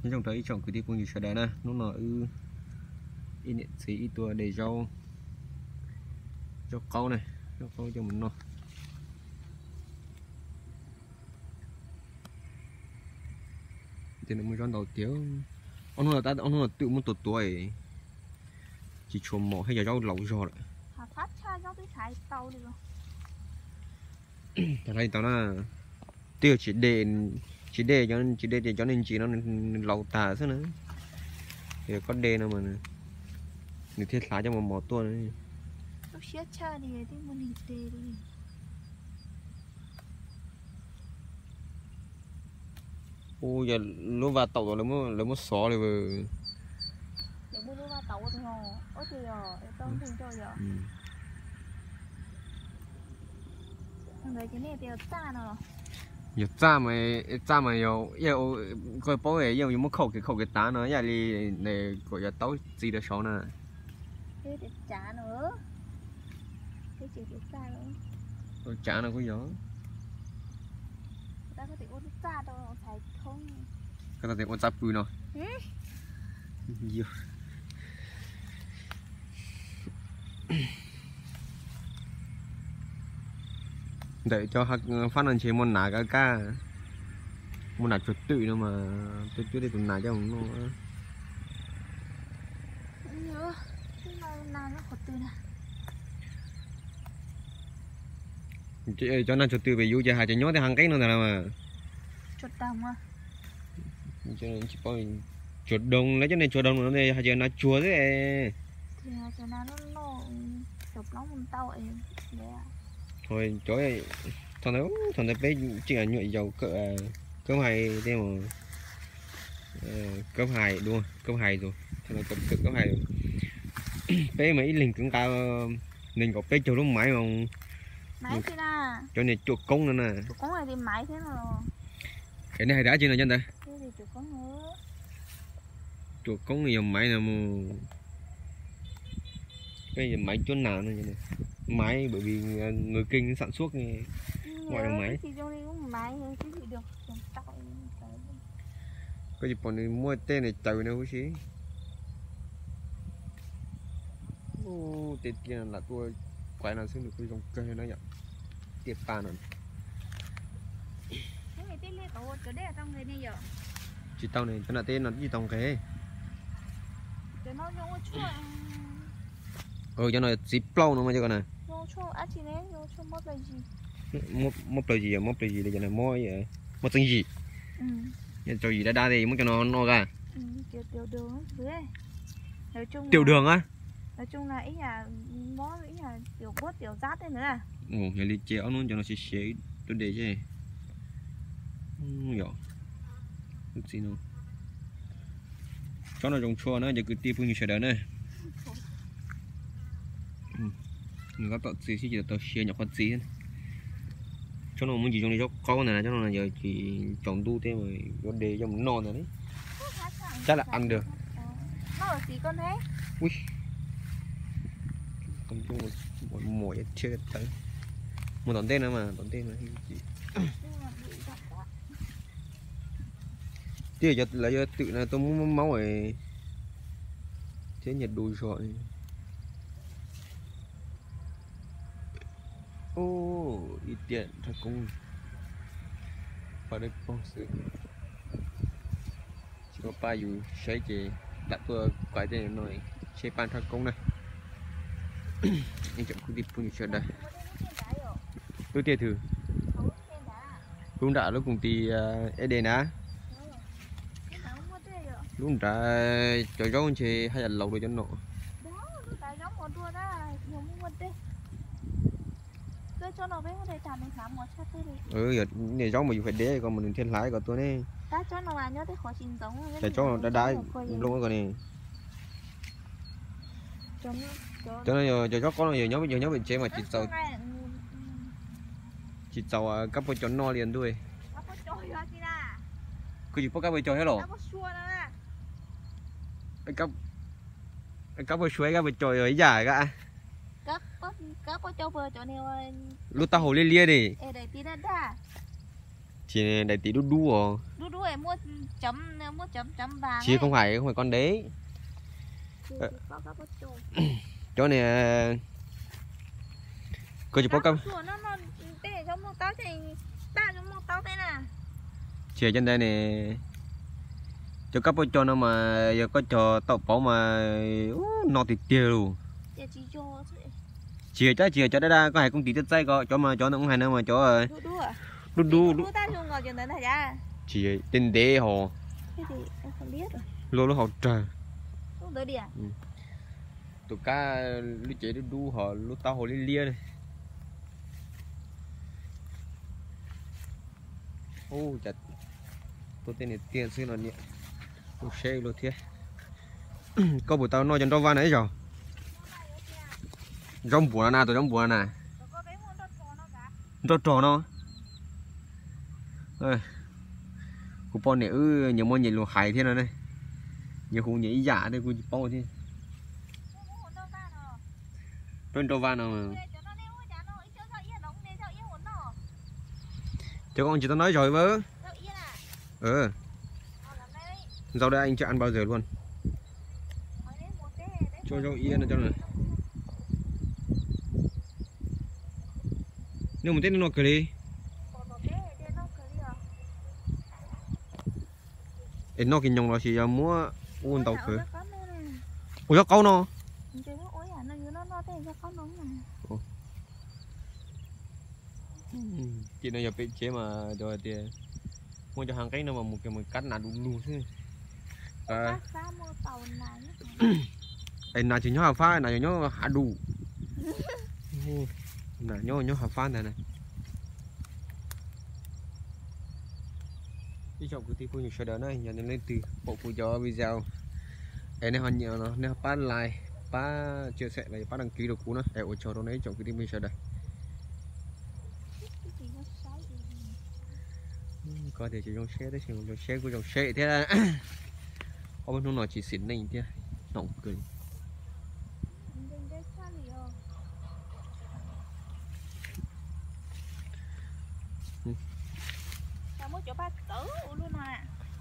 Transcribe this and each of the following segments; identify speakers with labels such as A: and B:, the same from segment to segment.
A: nhưng trong thấy chọn cứ đi cùng nhiều sẽ đá nè nó nói in xí ít tua để rau câu này rau câu cho mình nó thì nó mới rau đầu tiếu ông nó tự muốn tụt tuổi chỉ chuồn mỏ hay là rau lẩu giò đấy
B: phát cha rau cái thái tàu đi rồi
A: thấy tao là tiêu chỉ để cho nên chỉ nó lẩu tà thế nữa thì có đê nào mà được thiết lá cho một mỏ tua nữa
B: lúc xếp cha đi thì muốn đi đê đi
A: ôi giờ lúc vào tàu rồi lấy một xó rồi vừa
B: để mua lúc vào tàu thì họ ôi trời ơi tao không cho giờ người cái này đều xa nào
A: nhiều cha mà yêu coi bố ấy yêu một khẩu cái tá nó giờ đi để gọi là tấu gì được số nè
B: cái để trả nữa cái chuyện để xa nữa
A: rồi trả nó có gió
B: ta có thể ôn xa đâu phải không
A: cái ta thể ôn sắp vui nó nhiều để cho phát anh chị món nà cá món nà chuột tự nữa mà tôi chưa đi tụi nà cho nó
B: nhớ nào nó khó từ nè
A: chị cho nó chuột tự về vui cho hai chị nhớ thì hàng cái nữa là mà
B: chuột đồng à
A: cho nên chỉ có chuột đồng lấy cho nên chuột đồng nó đây hai chị nó chua thế
B: thì cho nên nó chụp nó một tàu ấy đấy à
A: thôi chỗ này thằng nó bé chỉ là nhụy dầu cỡ hai thế mà cấp 2 đúng không? Cấp 2 rồi. Thằng này cấp 2 rồi. Bé mấy linh cũng cao nên có bé chỗ lúc máy không?
B: Máy thế nào?
A: Chỗ này chuột công nữa nè.
B: Chuột công này thì máy thế nào?
A: Cái này đã chưa nào chân ta?
B: Cái gì chuột công nữa?
A: Chuột công này dòng máy nào mà bây giờ máy chỗ nào nữa này? Máy bởi vì người kinh sản xuất gọi là máy.
B: Thì trong đây cũng máy thôi chứ gì được.
A: Có gì bọn này mua tên này trời nữa hú xí. Ô, tên kia là tôi quay nào xem được cái dòng cây nó vậy. Tiệp bàn rồi.
B: Cái này tên lên tổ chỗ đây là trong người này giờ.
A: Chị tao này tên là tên nó gì tông cái.
B: Để nó giống chua.
A: Cho nó xí plau nó mà cho con này.
B: Giống chua á chị đấy, giống chua mốt là gì?
A: Mốt là gì à? Mốt là gì để cho nó mua vậy? Mốt tên gì? Cho gì đã thì muốn cho nó ra.
B: Tiểu đường dưới đây. Nói chung
A: tiểu đường á?
B: Nói chung là ý là món ý là tiểu bớt tiểu rát đấy nữa à.
A: Nhà ly chéo luôn cho nó xé tôi để chứ. Nhỏ. Chút gì nữa. Cho nó trồng chua nữa, giờ cứ tiếp như thế đó này. Mình có tọt gì chỉ tao xé nhỏ con gì hết. Cho nó muốn gì trong đây cho có này cho nó giờ chỉ trồng tu thế mà có để cho nó non rồi đấy. Chắc là ăn được.
B: Nó là gì con thế?
A: Ui. Con chung một mồi chưa tới. Một tổn tên nữa mà, tổn tên nữa gì. Tiếc giờ là giờ tự là tôi muốn máu rồi. Thế nhiệt đùi rồi. Ô, ít tiền thật cũng vào đây con sự chỉ có ba dù sẽ chỉ đặt tôi quay tên nói chế ban thật công này anh chậm cứ đi phun cho đây tôi tiền thử cũng đã lúc cùng thì ed ná lúc đã cho gió chơi hay là lẩu rồi cho nọ
B: cho nó với đây trả mình khám một chắc thế
A: đi. Để gió mà phải để còn mình thiên lái còn tôi này.
B: Ta cho nó vào nhớ tới khỏi trình giống.
A: Để cho nó đá luôn rồi nè. Cho nó giờ cho có nó giờ nhớ mình chế mà chỉ tàu cấp cho no liền thôi. Cứ chỉ có cấp cho hết rồi. Cấp suối cấp trồi ở dài cả.
B: Cấp có cho vừa cho neo
A: lúc tao hồ lia lia đi Chị đại tí đu đu à.
B: Đu đu em mua chấm vàng.
A: Chị không phải con đấy.
B: Chị có các bút chùa.
A: Chỗ này cô chỉ có cam.
B: Nó để trong một táo thì ba trong một táo thế nè.
A: Chị ở trên đây nè. Cho cấp cho nó mà giờ có cho tàu bảo mà nó thì tiêu luôn.
B: Chị cho
A: Chị cho đây ra có hai công ty tất tay có cho mà cho nó cũng hay nữa mà cho
B: đu đu à?
A: đu
B: ta dùng ngồi trên đấy thả ra.
A: chị tên đế hồ
B: Cái gì em không biết rồi.
A: lô nó học trời
B: Không tới đi à?
A: tụi cá lúc chế đu họ lúc tao hồ lia này. Ô chặt tôi tên này tiền xưa nó nhẹ tôi xe luôn thế. Có buổi tao nói cho nó van ấy rồi trong bùa nè tôi trong bùa nè cho trò nó cô bọn này nhiều món nhìn luôn hài thế này này nhiều khu nhảy giả đây cô bao thế trên trò van nào mà cho con chị tao nói rồi mơ rau đây anh cho ăn bao giờ luôn cho rau yên là cho này nếu một tết nó cười đi em nó kinh nhông nó chỉ múa uốn tàu cười ủa câu nó chị nó giờ bị chế mà rồi thì mua cho hàng cái nào mà một cái mình cắt là đúng luôn thế em nào chỉ nhớ hàng pha nào nhớ hạ đủ nào nhớ hàng pha này này đi chọn cái tí phụ nhiều đỡ này nhà nên lên từ bộ phụ cho video em này hoàn nhiều nó nên phát like phát chia sẻ này phát đăng ký được cú nó để ủng hộ nó đấy chọn cái tí mình đây có thể chỉ trong xe đấy chỉ trong xe của trong xe thế là ông nó nói chỉ xịn này thế nọng cười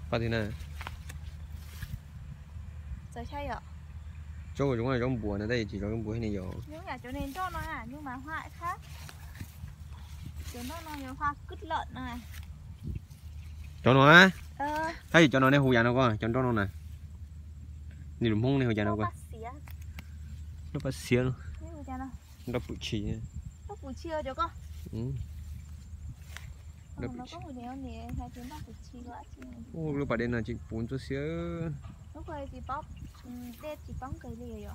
A: phát thế này chỗ của chúng này trong buồn ở đây chỉ có trong buổi này rồi
B: những nhà chỗ nên cho nó à nhưng mà hoa lại khác chỗ nó nhiều hoa cứt lợn này
A: cho nó á thấy cho nó này hù dàn đâu coi cho nó này đi đúng không này hù dàn đâu coi nó bắt xía luôn nó phụ chỉ
B: nó phụ chia cho con
A: nó
B: có một điều này hai tiếng nó phụ chi quá
A: ô lúc bà đây là chị phun cho xía
B: lúc này thì bóp tết chỉ bóng cái gì rồi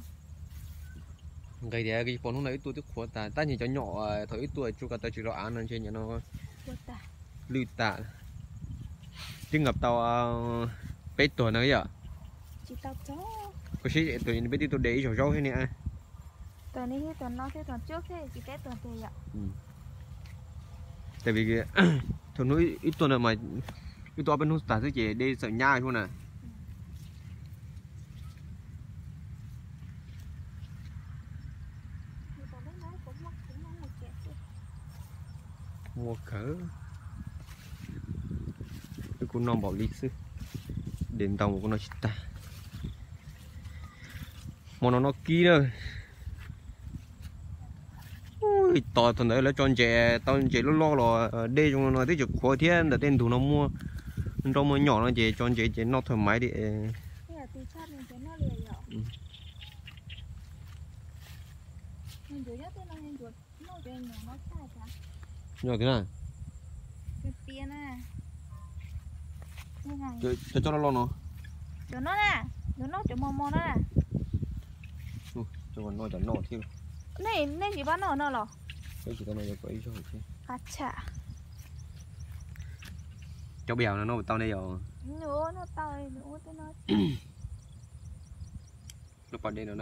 A: cái đấy cái con hôm nay tôi tức khóa ta nhìn cho nhỏ thời ít tuổi chú cả tới chỉ lo ăn trên nhà nó lưu tạ chứ ngập tàu bé tuổi nữa vậy
B: chỉ tao chó
A: có sĩ tuổi bé tôi để cho rau thế nè
B: tuần này tuần nó thế tuần trước thế chỉ tết tuần thế vậy
A: tại vì cái thường nói ít tuần rồi mà ít tuổi bênนู้ta sẽ chỉ đi sợ nhai thôi nè mua cỡ cái con non bảo lý sư đến tàu một con nó ta mà nó kỹ rồi ui to thằng đấy là tròn trẻ tao trẻ nó lo là đây chúng nó thấy chụp khó thiên để tên thủ nó mua trong mới nhỏ nó trẻ tròn trẻ nó thoải mái đi nhỏ thế nào cho nó lo nó
B: cho nó nè cho mò nó nè
A: cho nó cho nó thêm
B: này chỉ bán nó lò
A: cái chỉ tao nói cho ý cho chứ
B: chả
A: cho bèo nó tao đây rồi
B: nó tao nữa tới nó
A: lúc bạn đây nó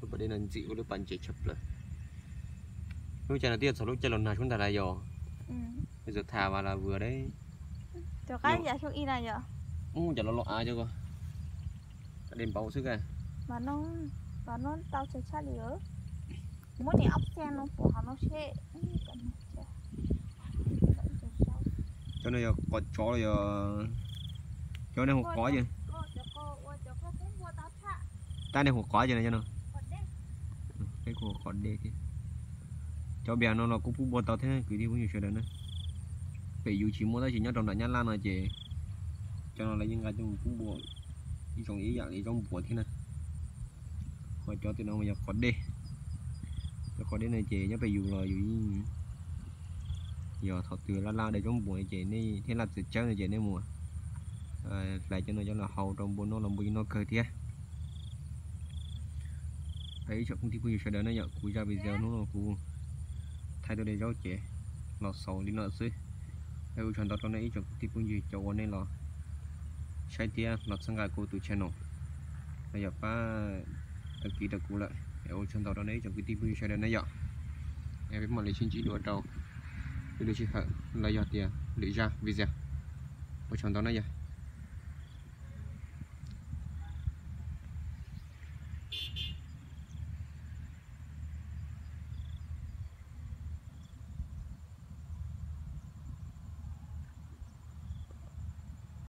A: lúc bạn đây là dịu lúc bạn chỉ chụp lại lúc chơi là tiếc sau lúc chơi lần nào chúng ta lại rồi bây giờ thả vào là vừa đấy
B: cho cái giả cho y này giờ
A: chả lo ai cho coi đêm bầu sức à
B: mà nó tao chơi xa lửa muốn thì ốc sen nó bỏ nó xe
A: cho nên có chó là chó này hộp có gì ta này hộp có gì này cho nó cái hộp có đê kia cho bèo nó cũng phun bò tao thế cứ đi cũng nhiều chuyện đấy nữa phải dù chỉ muốn ta chỉ nhớ trong đoạn nhát lan là chị cho nó lấy những cái trong phun bò đi trong ý dạng đi trong bò thế này khỏi cho tụi nó bây giờ có đê cho có đê này chị nhớ phải dùng lời dù giờ thật từ la để trong bò chị này thế là từ trắng này chị này mùa lại cho nó hậu trong bò nó làm bùi nó cơ thế ấy cho công ty cũng nhiều chuyện đấy nó nhận cúi ra video nó cũng thay tôi để cho trẻ lọt sầu đi nợ xí theo truyền tao này cho công ty cũng nhiều cho nên là sai tia lọt sang gai của tụi channel bây giờ ba đăng ký đặc cú lại theo truyền tao này cho công ty cũng nhiều chuyện đấy nó nhận em biết mà lấy xin chỉ đùa trâu đưa chỉ phải là giờ tia lấy ra video của truyền tao này vậy